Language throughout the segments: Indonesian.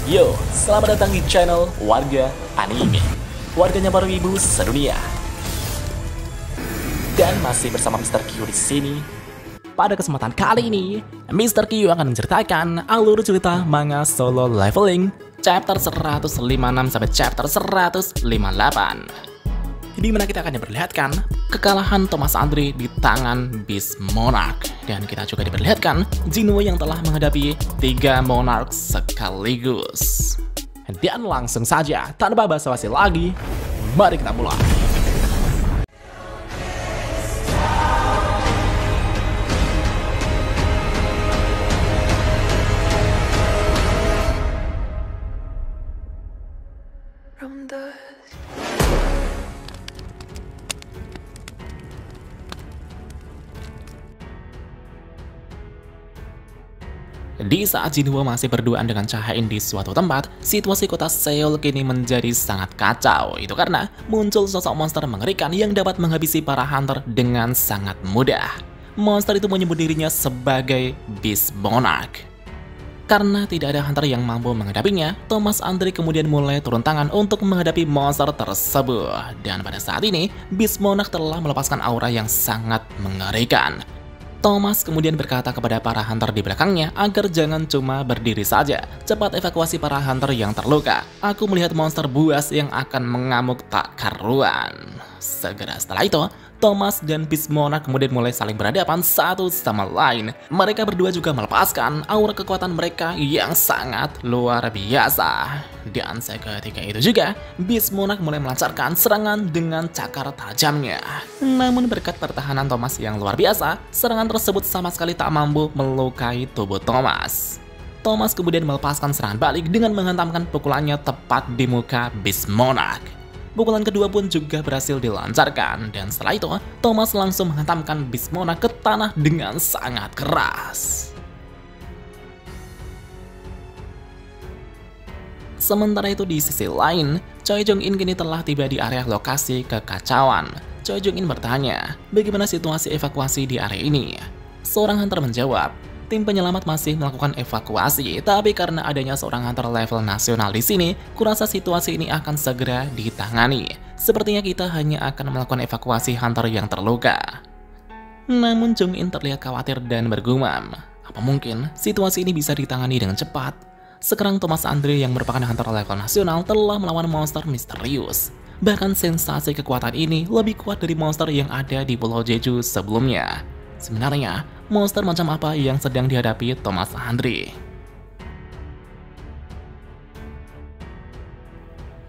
Yo, selamat datang di channel Warga Anime, warganya para wibu sedunia. Dan masih bersama Mr. Q di sini. Pada kesempatan kali ini, Mr. Q akan menceritakan alur cerita manga Solo Leveling chapter 156 sampai chapter 158. Di mana kita akan diperlihatkan kekalahan Thomas Andre di tangan Beast Monarch. Dan kita juga diperlihatkan Jinwoo yang telah menghadapi 3 Monarch sekaligus. Dan langsung saja, tanpa basa-basi lagi, mari kita mulai. Di saat Jinwoo masih berduaan dengan Cha-in di suatu tempat, situasi kota Seoul kini menjadi sangat kacau. Itu karena muncul sosok monster mengerikan yang dapat menghabisi para hunter dengan sangat mudah. Monster itu menyebut dirinya sebagai Beast Monarch. Karena tidak ada hunter yang mampu menghadapinya, Thomas Andre kemudian mulai turun tangan untuk menghadapi monster tersebut. Dan pada saat ini, Beast Monarch telah melepaskan aura yang sangat mengerikan. Thomas kemudian berkata kepada para hunter di belakangnya agar jangan cuma berdiri saja, cepat evakuasi para hunter yang terluka. Aku melihat monster buas yang akan mengamuk tak karuan. Segera setelah itu, Thomas dan Beast Monarch kemudian mulai saling berhadapan satu sama lain. Mereka berdua juga melepaskan aura kekuatan mereka yang sangat luar biasa. Dan seketika itu juga, Beast Monarch mulai melancarkan serangan dengan cakar tajamnya. Namun berkat pertahanan Thomas yang luar biasa, serangan tersebut sama sekali tak mampu melukai tubuh Thomas. Thomas kemudian melepaskan serangan balik dengan menghantamkan pukulannya tepat di muka Beast Monarch. Pukulan kedua pun juga berhasil dilancarkan, dan setelah itu, Thomas langsung menghantamkan Beast Monarch ke tanah dengan sangat keras. Sementara itu di sisi lain, Choi Jong-in kini telah tiba di area lokasi kekacauan. Choi Jong-in bertanya, bagaimana situasi evakuasi di area ini? Seorang hunter menjawab, tim penyelamat masih melakukan evakuasi, tapi karena adanya seorang hunter level nasional di sini, kurasa situasi ini akan segera ditangani. Sepertinya kita hanya akan melakukan evakuasi hunter yang terluka. Namun Jong-in terlihat khawatir dan bergumam, apa mungkin situasi ini bisa ditangani dengan cepat? Sekarang Thomas Andre yang merupakan hunter level nasional telah melawan monster misterius. Bahkan sensasi kekuatan ini lebih kuat dari monster yang ada di Pulau Jeju sebelumnya. Sebenarnya, monster macam apa yang sedang dihadapi Thomas Andre?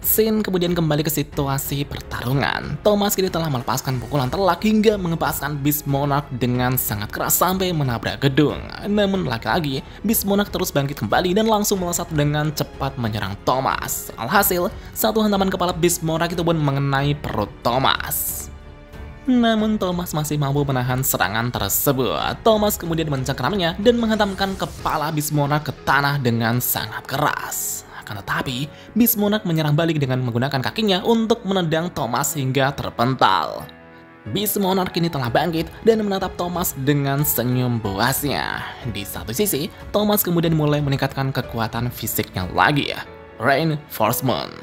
Scene kemudian kembali ke situasi pertarungan. Thomas kini telah melepaskan pukulan telak hingga mengepaskan Beast Monarch dengan sangat keras sampai menabrak gedung. Namun lagi-lagi, Beast Monarch terus bangkit kembali dan langsung melesat dengan cepat menyerang Thomas. Alhasil, satu hantaman kepala Beast Monarch itu pun mengenai perut Thomas. Namun Thomas masih mampu menahan serangan tersebut. Thomas kemudian mencengkeramnya dan menghantamkan kepala Beast Monarch ke tanah dengan sangat keras. Akan tetapi, Beast Monarch menyerang balik dengan menggunakan kakinya untuk menendang Thomas hingga terpental. Beast Monarch kini telah bangkit dan menatap Thomas dengan senyum buasnya. Di satu sisi, Thomas kemudian mulai meningkatkan kekuatan fisiknya lagi. Reinforcement.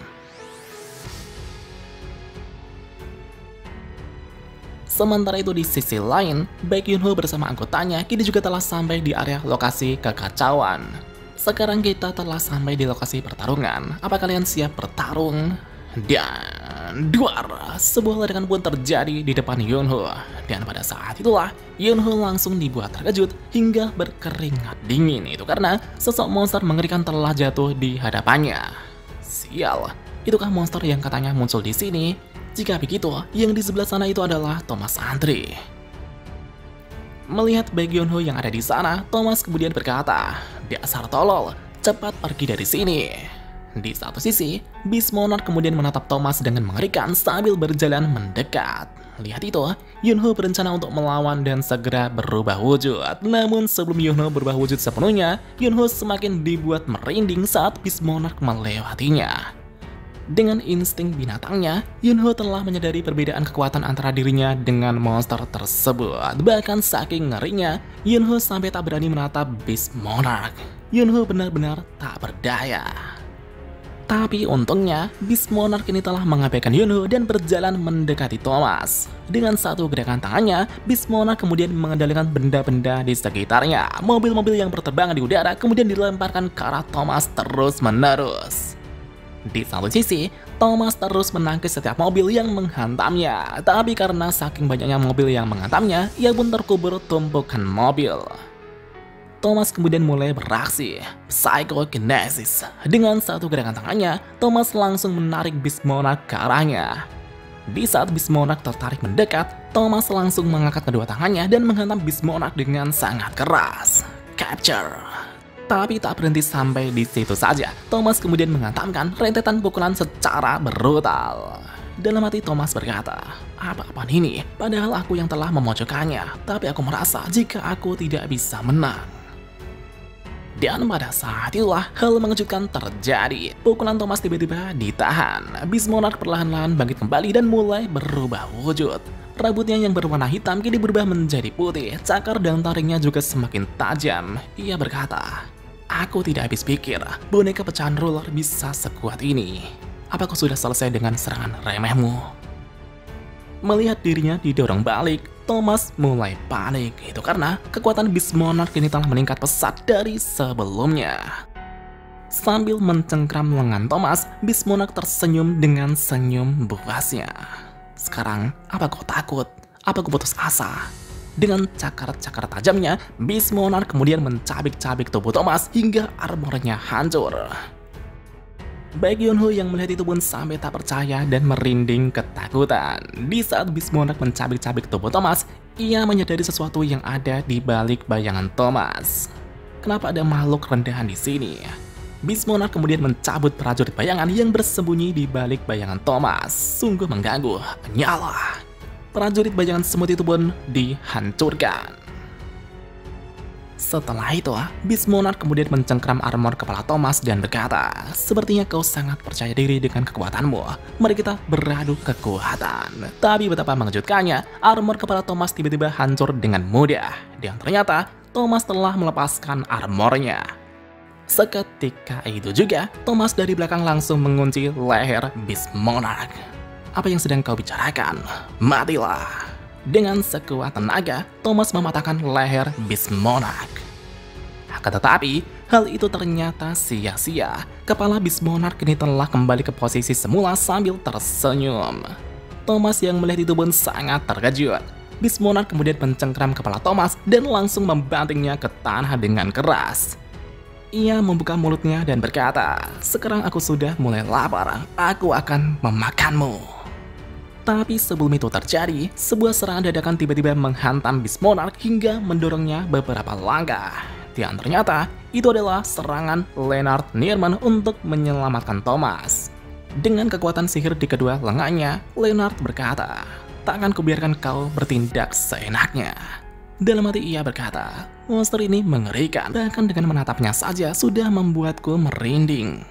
Sementara itu di sisi lain, Baek Yunho bersama anggotanya kini juga telah sampai di area lokasi kekacauan. Sekarang kita telah sampai di lokasi pertarungan. Apa kalian siap bertarung? Dan duar, sebuah ledakan pun terjadi di depan Yunho. Dan pada saat itulah, Yunho langsung dibuat terkejut hingga berkeringat dingin. Itu karena sosok monster mengerikan telah jatuh di hadapannya. Sial, itukah monster yang katanya muncul di sini? Jika begitu, yang di sebelah sana itu adalah Thomas Andre. Melihat Baek Yunho yang ada di sana, Thomas kemudian berkata, "Dasar tolol, cepat pergi dari sini." Di satu sisi, Beast Monarch kemudian menatap Thomas dengan mengerikan sambil berjalan mendekat. Lihat itu, Yunho berencana untuk melawan dan segera berubah wujud. Namun sebelum Yunho berubah wujud sepenuhnya, Yunho semakin dibuat merinding saat Beast Monarch melewatinya. Dengan insting binatangnya, Yunho telah menyadari perbedaan kekuatan antara dirinya dengan monster tersebut. Bahkan saking ngerinya, Yunho sampai tak berani menatap Beast Monarch. Yunho benar-benar tak berdaya. Tapi untungnya, Beast Monarch ini telah mengabaikan Yunho dan berjalan mendekati Thomas. Dengan satu gerakan tangannya, Beast Monarch kemudian mengendalikan benda-benda di sekitarnya. Mobil-mobil yang berterbangan di udara kemudian dilemparkan ke arah Thomas terus-menerus. Di satu sisi, Thomas terus menangkis setiap mobil yang menghantamnya. Tapi karena saking banyaknya mobil yang menghantamnya, ia pun terkubur tumpukan mobil. Thomas kemudian mulai beraksi, Psychokinesis. Dengan satu gerakan tangannya, Thomas langsung menarik Beast Monarch ke arahnya. Di saat Beast Monarch tertarik mendekat, Thomas langsung mengangkat kedua tangannya dan menghantam Beast Monarch dengan sangat keras. Capture. Tapi tak berhenti sampai di situ saja, Thomas kemudian menghantamkan rentetan pukulan secara brutal. Dalam hati Thomas berkata, apa-apaan ini? Padahal aku yang telah memojokkannya, tapi aku merasa jika aku tidak bisa menang. Dan pada saat itulah hal mengejutkan terjadi. Pukulan Thomas tiba-tiba ditahan. Beast Monarch perlahan-lahan bangkit kembali dan mulai berubah wujud. Rambutnya yang berwarna hitam kini berubah menjadi putih. Cakar dan taringnya juga semakin tajam. Ia berkata, aku tidak habis pikir boneka pecahan ruler bisa sekuat ini. Apa kau sudah selesai dengan serangan remehmu? Melihat dirinya didorong balik, Thomas mulai panik. Itu karena kekuatan Beast Monarch kini telah meningkat pesat dari sebelumnya. Sambil mencengkram lengan Thomas, Beast Monarch tersenyum dengan senyum buasnya. Sekarang, apa kau takut? Apa kau putus asa? Dengan cakar-cakar tajamnya, Beast Monarch kemudian mencabik-cabik tubuh Thomas hingga armornya hancur. Baik Yunho yang melihat itu pun sampai tak percaya dan merinding ketakutan. Di saat Beast Monarch mencabik-cabik tubuh Thomas, ia menyadari sesuatu yang ada di balik bayangan Thomas. Kenapa ada makhluk rendahan di sini? Beast Monarch kemudian mencabut prajurit bayangan yang bersembunyi di balik bayangan Thomas. Sungguh mengganggu. Nyala. Prajurit bayangan semut itu pun dihancurkan. Setelah itu, Beast Monarch kemudian mencengkram armor kepala Thomas dan berkata, sepertinya kau sangat percaya diri dengan kekuatanmu. Mari kita beradu kekuatan. Tapi betapa mengejutkannya, armor kepala Thomas tiba-tiba hancur dengan mudah. Dan ternyata, Thomas telah melepaskan armornya. Seketika itu juga, Thomas dari belakang langsung mengunci leher Beast Monarch. Apa yang sedang kau bicarakan? Matilah. Dengan sekuat tenaga, Thomas mematahkan leher Beast Monarch. Akan tetapi, hal itu ternyata sia-sia. Kepala Beast Monarch kini telah kembali ke posisi semula sambil tersenyum. Thomas yang melihat itu pun sangat terkejut. Beast Monarch kemudian mencengkram kepala Thomas dan langsung membantingnya ke tanah dengan keras. Ia membuka mulutnya dan berkata, sekarang aku sudah mulai lapar, aku akan memakanmu. Tapi sebelum itu terjadi, sebuah serangan dadakan tiba-tiba menghantam Beast Monarch hingga mendorongnya beberapa langkah. Dan ternyata, itu adalah serangan Leonard Nierman untuk menyelamatkan Thomas. Dengan kekuatan sihir di kedua lengannya, Leonard berkata, tak akan kubiarkan kau bertindak seenaknya. Dalam hati ia berkata, monster ini mengerikan, bahkan dengan menatapnya saja sudah membuatku merinding.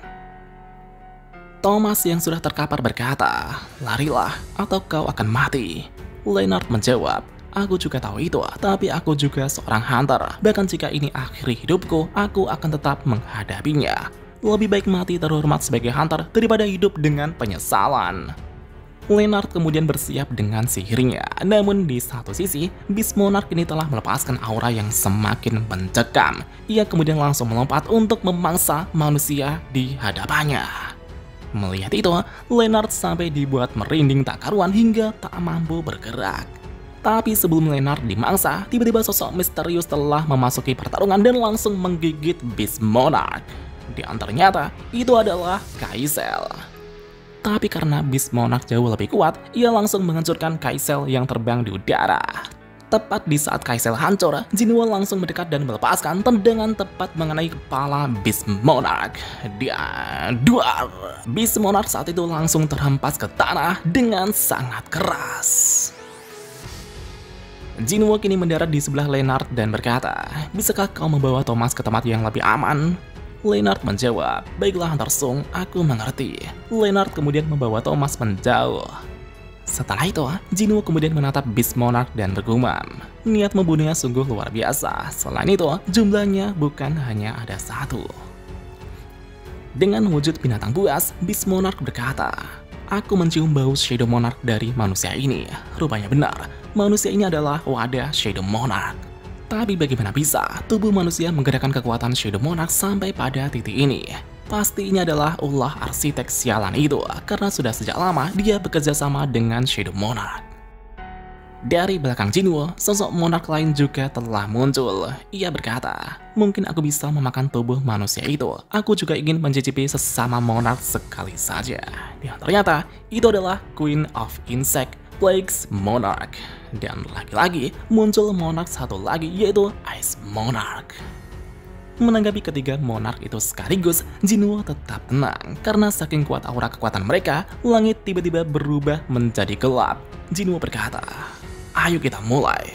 Thomas yang sudah terkapar berkata, larilah atau kau akan mati. Leonard menjawab, aku juga tahu itu, tapi aku juga seorang hunter. Bahkan jika ini akhir hidupku, aku akan tetap menghadapinya. Lebih baik mati terhormat sebagai hunter daripada hidup dengan penyesalan. Leonard kemudian bersiap dengan sihirnya. Namun di satu sisi, Beast Monarch ini telah melepaskan aura yang semakin mencekam. Ia kemudian langsung melompat untuk memangsa manusia di hadapannya. Melihat itu, Leonard sampai dibuat merinding tak karuan hingga tak mampu bergerak. Tapi sebelum Leonard dimangsa, tiba-tiba sosok misterius telah memasuki pertarungan dan langsung menggigit Beast Monarch. Dan ternyata, itu adalah Kaisel. Tapi karena Beast Monarch jauh lebih kuat, ia langsung menghancurkan Kaisel yang terbang di udara. Tepat di saat Kaisel hancur, Jinwoo langsung mendekat dan melepaskan tendangan tepat mengenai kepala Beast Monarch. Dan duar! Beast Monarch saat itu langsung terhempas ke tanah dengan sangat keras. Jinwoo kini mendarat di sebelah Leonard dan berkata, bisakah kau membawa Thomas ke tempat yang lebih aman? Leonard menjawab, baiklah Hunter Sung, aku mengerti. Leonard kemudian membawa Thomas menjauh. Setelah itu, Jinwoo kemudian menatap Beast Monarch dan bergumam. Niat membunuhnya sungguh luar biasa. Selain itu, jumlahnya bukan hanya ada satu. Dengan wujud binatang buas, Beast Monarch berkata, "Aku mencium bau Shadow Monarch dari manusia ini." Rupanya benar, manusia ini adalah wadah Shadow Monarch. Tapi bagaimana bisa tubuh manusia menggerakkan kekuatan Shadow Monarch sampai pada titik ini? Pasti ini adalah ulah arsitek sialan itu, karena sudah sejak lama dia bekerja sama dengan Shadow Monarch. Dari belakang Jinwoo, sosok monark lain juga telah muncul. Ia berkata, "Mungkin aku bisa memakan tubuh manusia itu. Aku juga ingin mencicipi sesama monark sekali saja." Dan ternyata, itu adalah Queen of Insect, Plague's Monarch. Dan lagi-lagi, muncul monark satu lagi, yaitu Ice Monarch. Menanggapi ketiga monark itu sekaligus, Jinwoo tetap tenang. Karena saking kuat aura kekuatan mereka, langit tiba-tiba berubah menjadi gelap. Jinwoo berkata, "Ayo kita mulai."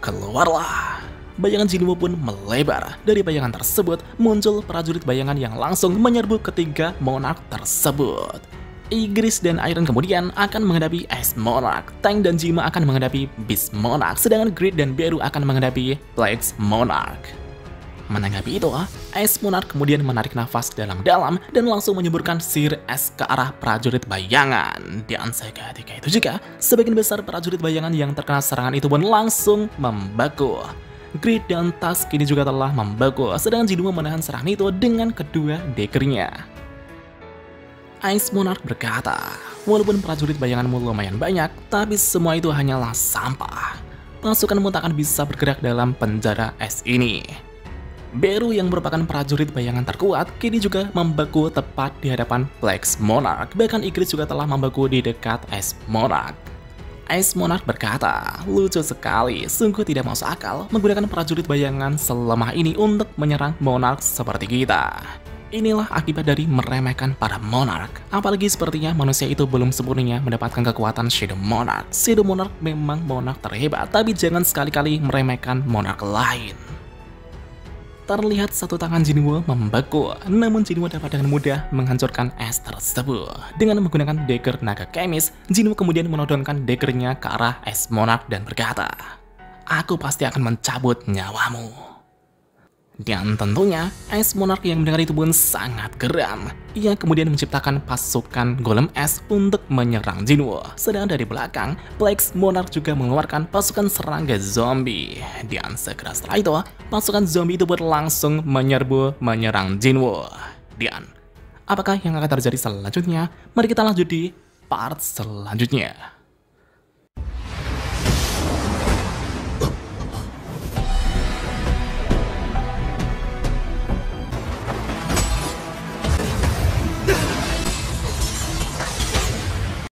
Keluarlah. Bayangan Jinwoo pun melebar. Dari bayangan tersebut, muncul prajurit bayangan yang langsung menyerbu ketiga monark tersebut. Igris dan Iron kemudian akan menghadapi Ice Monarch, Tank dan Jima akan menghadapi Beast Monarch, sedangkan Grid dan Beru akan menghadapi Plague's Monarch. Menanggapi itu, Ice Monarch kemudian menarik nafas dalam-dalam dan langsung menyemburkan sihir es ke arah prajurit bayangan. Dan seketika itu juga, sebagian besar prajurit bayangan yang terkena serangan itu pun langsung membeku. Grid dan Tusk kini juga telah membeku, sedangkan Jinwoo menahan serangan itu dengan kedua daggernya. Ice Monarch berkata, "Walaupun prajurit bayanganmu lumayan banyak, tapi semua itu hanyalah sampah. Pasukanmu tak akan bisa bergerak dalam penjara es ini." Beru yang merupakan prajurit bayangan terkuat kini juga membeku tepat di hadapan Plague's Monarch. Bahkan Igris juga telah membeku di dekat Ice Monarch. Ice Monarch berkata, "Lucu sekali, sungguh tidak masuk akal menggunakan prajurit bayangan selemah ini untuk menyerang Monarch seperti kita." Inilah akibat dari meremehkan para Monarch. Apalagi sepertinya manusia itu belum sempurna mendapatkan kekuatan Shadow Monarch. Shadow Monarch memang Monarch terhebat, tapi jangan sekali-kali meremehkan Monarch lain. Terlihat satu tangan Jinwoo membeku, namun Jinwoo dapat dengan mudah menghancurkan es tersebut. Dengan menggunakan dagger naga kemis, Jinwoo kemudian menodongkan daggernya ke arah Ice Monarch dan berkata, "Aku pasti akan mencabut nyawamu." Dan tentunya, Ice Monarch yang mendengar itu pun sangat geram. Ia kemudian menciptakan pasukan golem es untuk menyerang Jinwoo. Sedangkan dari belakang, Plague's Monarch juga mengeluarkan pasukan serangga zombie. Dan segera setelah itu, pasukan zombie itu pun langsung menyerang Jinwoo. Dan apakah yang akan terjadi selanjutnya? Mari kita lanjut di part selanjutnya.